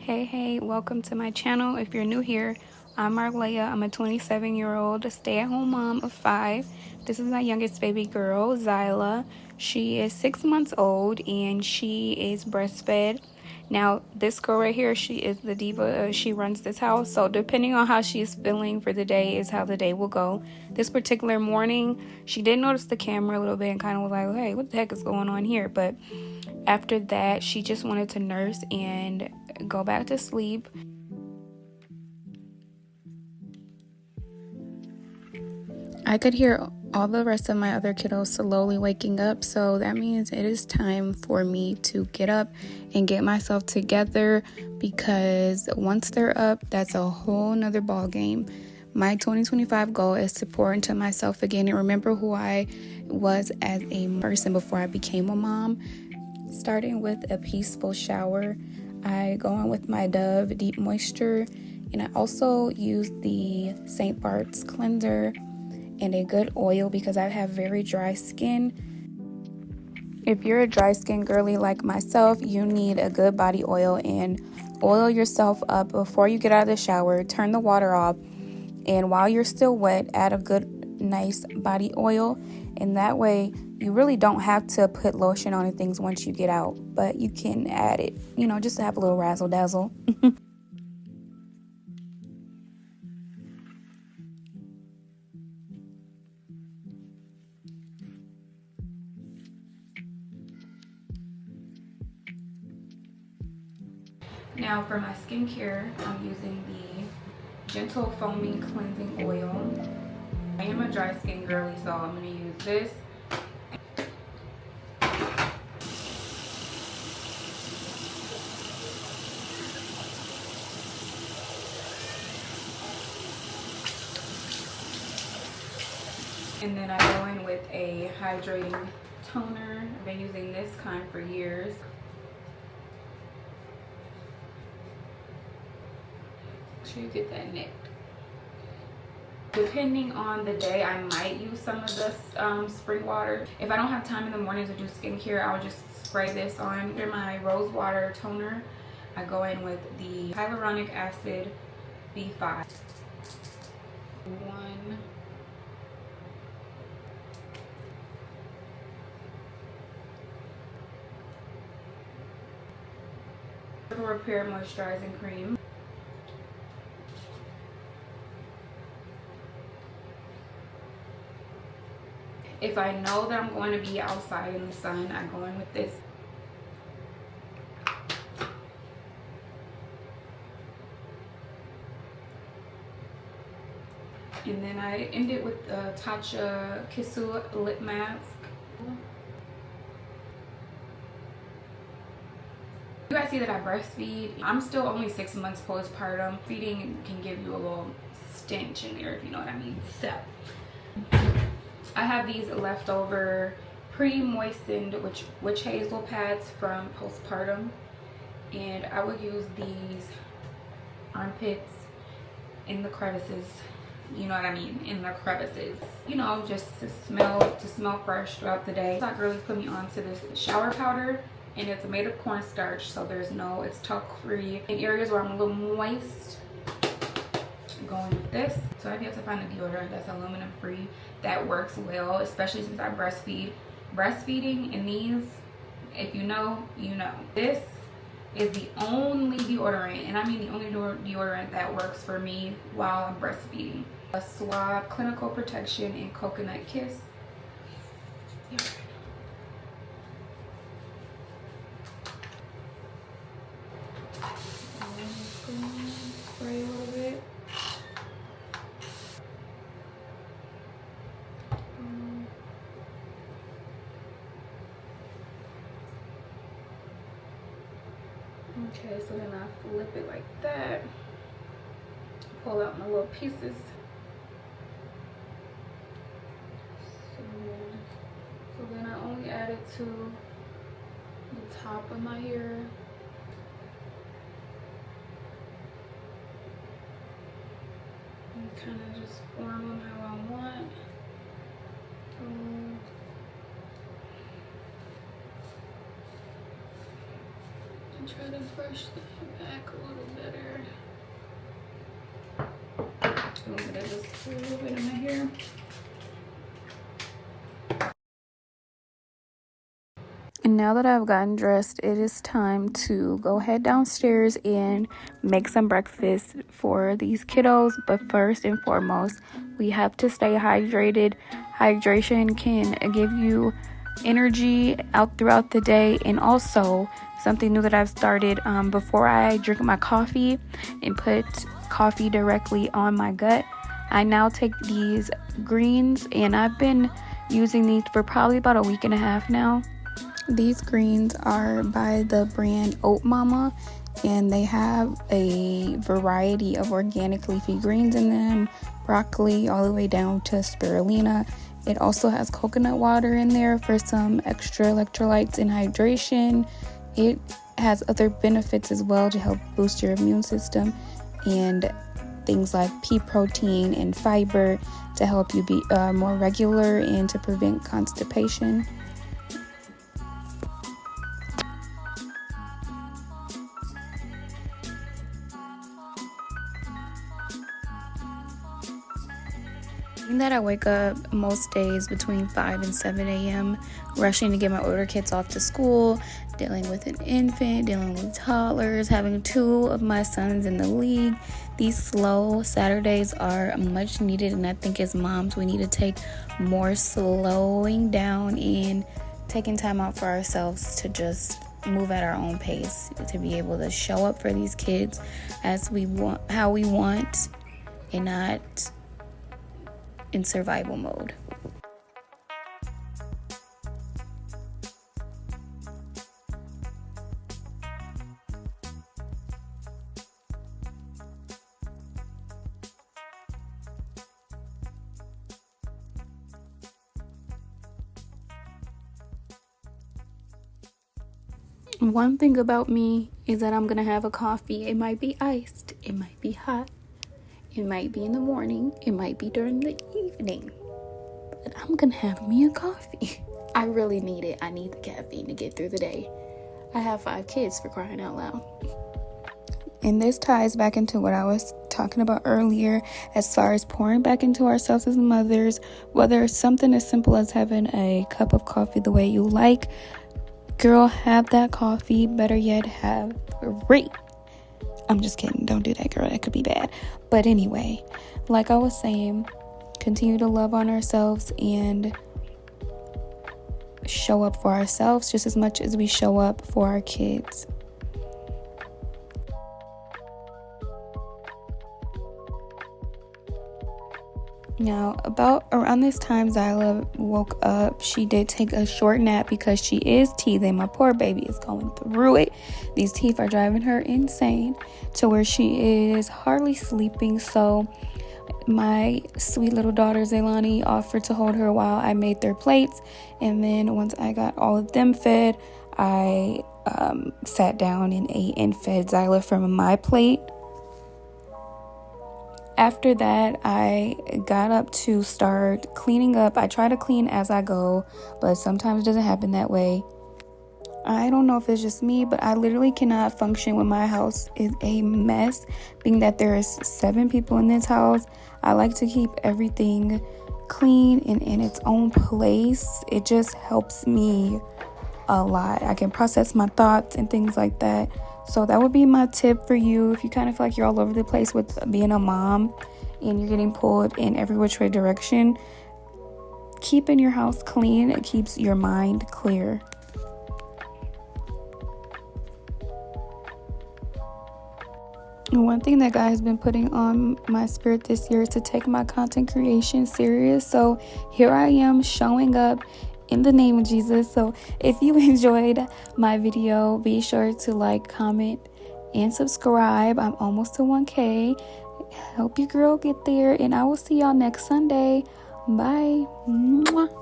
Hey, welcome to my channel. If you're new here, I'm Marleya. I'm a 27-year-old stay-at-home mom of 5. This is my youngest baby girl, Zyla. She is 6 months old and she is breastfed. Now, this girl right here, she is the diva. She runs this house. So depending on how she's feeling for the day is how the day will go. This particular morning, she did notice the camera a little bit and kind of was like, hey, what the heck is going on here? But after that, she just wanted to nurse and go back to sleep. I could hear all the rest of my other kiddos slowly waking up, so that means it is time for me to get up and get myself together, because once they're up, that's a whole nother ball game. My 2025 goal is to pour into myself again and remember who I was as a person before I became a mom. Starting with a peaceful shower, I go on with my Dove Deep Moisture, and I also use the St. Bart's cleanser and a good oil because I have very dry skin. If you're a dry skin girly like myself, you need a good body oil, and oil yourself up before you get out of the shower. Turn the water off, and while you're still wet, add a good nice body oil, and that way you really don't have to put lotion on things once you get out, but you can add it, just to have a little razzle dazzle. Now for my skincare, I'm using the Gentle Foaming Cleansing Oil. I am a dry skin girly, so I'm going to use this. And then I go in with a hydrating toner. I've been using this kind for years. Make sure you get that neck. Depending on the day, I might use some of this spring water. If I don't have time in the morning to do skincare, I'll just spray this on. After my rose water toner, I go in with the hyaluronic acid B5. Repair moisturizing cream. If I know that I'm going to be outside in the sun, I go in with this. And then I end it with the Tatcha Kissu lip mask. You guys see that I breastfeed. I'm still only 6 months postpartum. Feeding can give you a little stench in there, if you know what I mean. So I have these leftover pre-moistened witch hazel pads from Postpartum, and I would use these armpits, in the crevices, you know what I mean, in the crevices, just to smell fresh throughout the day. That really put me onto this shower powder, and it's made of cornstarch, so it's talc free. In areas where I'm a little moist, I'm going with this. So I'd have to find a deodorant that's aluminum free that works well, especially since I breastfeed. Breastfeeding in these, if you know, you know. This is the only deodorant, and I mean the only deodorant that works for me while I'm breastfeeding. A Suave Clinical Protection in Coconut Kiss. Yeah. Spray a little bit. Okay, so then I flip it like that. Pull out my little pieces. So then I only add it to the top of my hair. And kind of just form them how I want. try to brush that back a little better. A little bit of this, a little bit of my hair. And now that I've gotten dressed, it is time to go head downstairs and make some breakfast for these kiddos. But first and foremost, we have to stay hydrated. Hydration can give you energy out throughout the day, and also something new that I've started before I drink my coffee and put coffee directly on my gut, I now take these greens, and I've been using these for probably about a week and a half now. These greens are by the brand Oat Mama, and they have a variety of organic leafy greens in them, broccoli all the way down to spirulina. It also has coconut water in there for some extra electrolytes and hydration. It has other benefits as well to help boost your immune system, and things like pea protein and fiber to help you be more regular and to prevent constipation. That I wake up most days between 5 and 7 a.m. rushing to get my older kids off to school, dealing with an infant, dealing with toddlers, having 2 of my sons in the league. These slow Saturdays are much needed, and I think as moms we need to take more slowing down and taking time out for ourselves to just move at our own pace, to be able to show up for these kids as we want, how we want, and not in survival mode. One thing about me is that I'm gonna have a coffee. It might be iced, it might be hot, it might be in the morning, it might be during the evening, but I'm gonna have me a coffee. I really need it. I need the caffeine to get through the day. I have 5 kids, for crying out loud. And this ties back into what I was talking about earlier as far as pouring back into ourselves as mothers, whether it's something as simple as having a cup of coffee the way you like. Girl, have that coffee. Better yet, have 3. I'm just kidding. Don't do that, girl. That could be bad. But anyway, like I was saying, continue to love on ourselves and show up for ourselves just as much as we show up for our kids. Now, about around this time, Zyla woke up. She did take a short nap because she is teething. My poor baby is going through it. These teeth are driving her insane to where she is hardly sleeping. So my sweet little daughter, Zaylani, offered to hold her while I made their plates. And then once I got all of them fed, I sat down and ate and fed Zyla from my plate. After that, I got up to start cleaning up. I try to clean as I go, but sometimes it doesn't happen that way. I don't know if it's just me, but I literally cannot function when my house is a mess, being that there is 7 people in this house. I like to keep everything clean and in its own place. It just helps me a lot. I can process my thoughts and things like that. So that would be my tip for you if you kind of feel like you're all over the place with being a mom and you're getting pulled in every which way direction. Keeping your house clean, it keeps your mind clear. One thing that God has been putting on my spirit this year is to take my content creation serious. So here I am showing up in the name of Jesus. So if you enjoyed my video, be sure to like, comment, and subscribe. I'm almost to 1K. Help your girl get there, and I will see y'all next Sunday. Bye. Mwah.